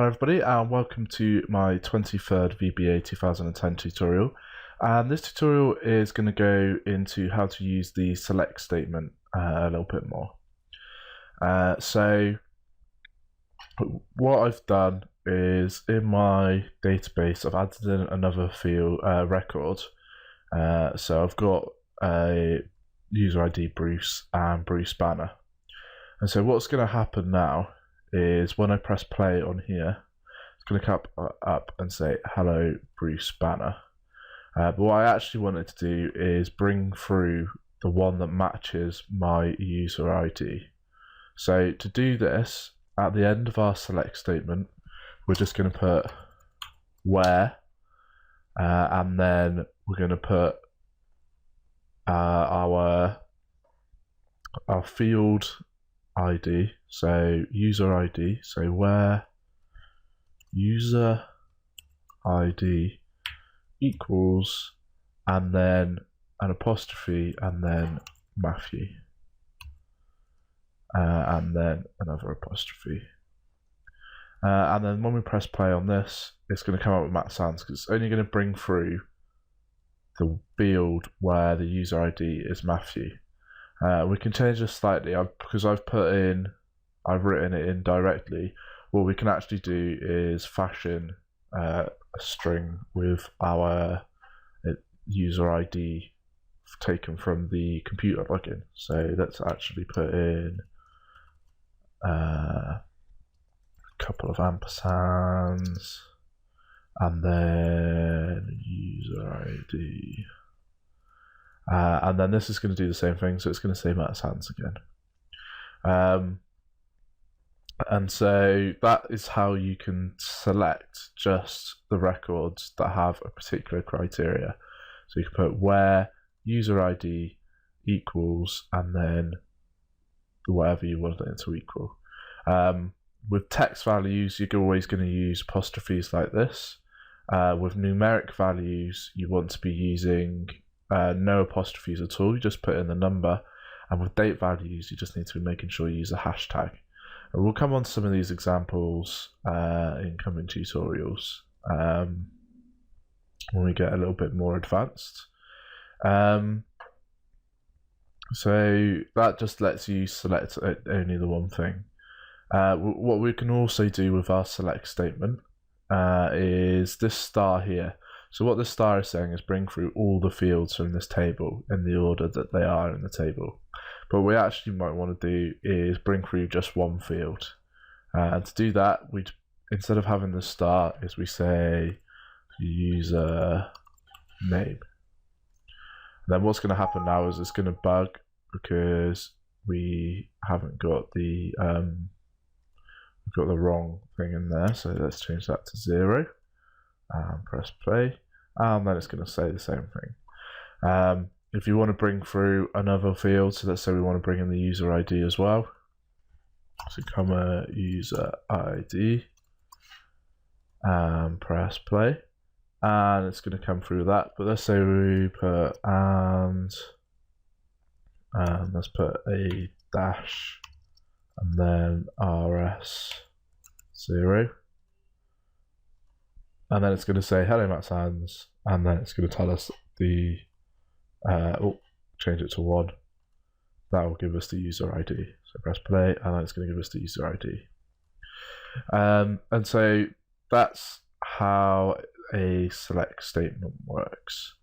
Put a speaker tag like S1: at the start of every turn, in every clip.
S1: Hello everybody and welcome to my 23rd VBA 2010 tutorial, and this tutorial is going to go into how to use the select statement a little bit more. So what I've done is in my database I've added in another field record. So I've got a user ID Bruce and Bruce Banner, and so what's going to happen now is when I press play on here, it's going to come up and say hello Bruce Banner. But what I actually wanted to do is bring through the one that matches my user ID. So to do this, at the end of our select statement, we're just going to put where, and then we're going to put our field ID, so user ID, so where user ID equals, and then an apostrophe, and then Matthew, and then another apostrophe, and then when we press play on this, it's going to come up with Matt Sands because it's only going to bring through the field where the user ID is Matthew. We can change this slightly because I've written it in directly. What we can actually do is fashion a string with our user ID taken from the computer plugin. So let's actually put in a couple of ampersands and then user ID. And then this is going to do the same thing, so it's going to say Matt Sands again. And so that is how you can select just the records that have a particular criteria. So you can put where user ID equals, and then whatever you want it to equal. With text values, you're always going to use apostrophes like this. With numeric values, you want to be using no apostrophes at all, you just put in the number, and with date values you just need to be making sure you use a hashtag. And we'll come on to some of these examples in coming tutorials when we get a little bit more advanced. So that just lets you select only the one thing. What we can also do with our select statement is this star here. So what this star is saying is bring through all the fields from this table in the order that they are in the table. But what we actually might want to do is bring through just one field. And to do that, instead of having the star, is we say user name. And then what's going to happen now is it's going to bug because we haven't got the we've got the wrong thing in there. So let's change that to 0. And press play, and then it's going to say the same thing. If you want to bring through another field, so let's say we want to bring in the user ID as well, so comma user ID and press play, and it's going to come through that. But let's say we put and let's put a dash and then rs0. And then it's going to say hello Matt Sands, and then it's going to tell us the change it to 1. That will give us the user ID. So press play, and then it's going to give us the user ID. And so that's how a select statement works.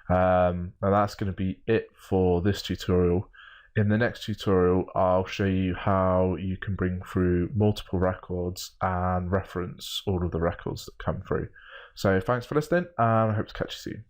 S1: And that's going to be it for this tutorial. In the next tutorial, I'll show you how you can bring through multiple records and reference all of the records that come through. So thanks for listening, and I hope to catch you soon.